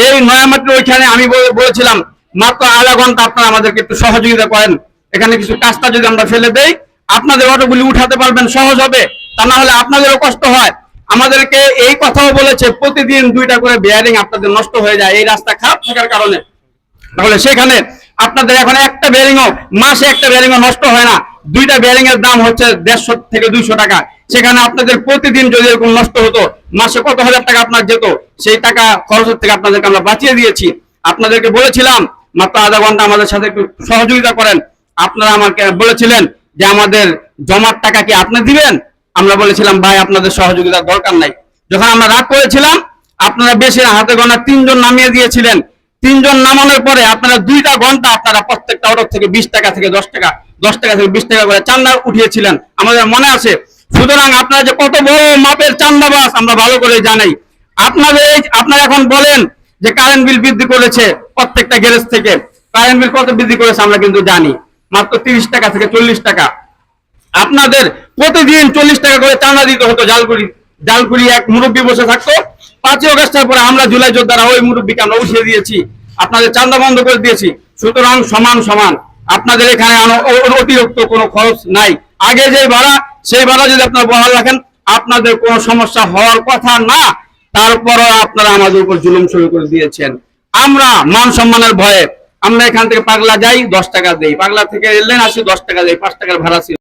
এই নয়ামাত্র ওইখানে আমি বলেছিলাম মাত্র আধা ঘন্টা আপনারা আমাদেরকে একটু সহযোগিতা করেন, এখানে কিছু কাজটা যদি আমরা ফেলে দেই আপনাদের অটোগুলি উঠাতে পারবেন, সহজ হবে, তা না হলে আপনাদেরও কষ্ট হয়। আমাদেরকে এই কথাও বলেছে প্রতিদিন 2টা করে বেয়ারিং আপনাদের নষ্ট হয়ে যায় এই রাস্তা খারাপ থাকার কারণে। তাহলে সেখানে আপনাদের এখন একটা বেয়ারিংও, মাসে একটা বেয়ারিংও নষ্ট হয় না, 2টা বেয়ারিং এর দাম হচ্ছে 150 থেকে 200 টাকা। সেখানে আপনাদের প্রতিদিন যদি এরকম নষ্ট হতো মাসে কত হাজার টাকা আপনার যেত, সেই টাকা খরচের থেকে আপনাদেরকে আমরা বাঁচিয়ে দিয়েছি। আপনাদেরকে বলেছিলাম মাত্র আধা ঘন্টা আমাদের সাথে একটু সহযোগিতা করেন। আপনারা আমাকে বলেছিলেন যে আমাদের জমার টাকা কি আপনি দিবেন, আমরা বলেছিলাম ভাই আপনাদের সহযোগিতার দরকার নাই। যখন আমরা রাগ করেছিলাম আপনারা বেশি হাতে গোনা 3 জন নামিয়ে দিয়েছিলেন। 3 জন নামানোর পরে আপনারা 2টা ঘন্টা আপনারা প্রত্যেকটা অটো থেকে 20 টাকা থেকে 10 টাকা, 10 টাকা থেকে 20 টাকা করে চাঁদা উঠিয়েছিলেন, আমাদের মনে আছে। সুতরাং আপনারা যে কত বড় মাপের চাঁদাবাজ আমরা ভালো করে জানি। আপনারা এখন বলেন যে কারেন্ট বিল বৃদ্ধি করেছে, প্রত্যেকটা গ্যারেজ থেকে কারেন্ট বিল কত বৃদ্ধি করেছে আমরা কিন্তু জানি, মাত্র 30 টাকা থেকে 40 টাকা। আপনাদের প্রতিদিন 40 টাকা করে চাঁদা দিতে হতো। জালকুড়ি এক মুরব্বী বসে থাকতো, 5ই আগস্টের পরে আমরা জুলাই যোদ্ধারা ওই মুরব্বীকে আমরা উঠিয়ে দিয়েছি, আপনাদের চাঁদা বন্ধ করে দিয়েছি। সুতরাং সমান সমান আপনাদের এখানে অতিরিক্ত কোনো খরচ নাই। আগে যে ভাড়া সেই ভাড়া যদি আপনারা বহাল রাখেন আপনাদের কোনো সমস্যা হওয়ার কথা না, তারপরও আপনারা আমাদের উপর জুলুম শুরু করে দিয়েছেন। আমরা মান সম্মানের ভয়ে আমরা এখান থেকে পাগলা যাই 10 টাকা দেই, পাগলা থেকে রেললাইন আসি 10 টাকা দেই, 5 টাকার ভাড়া ছিল।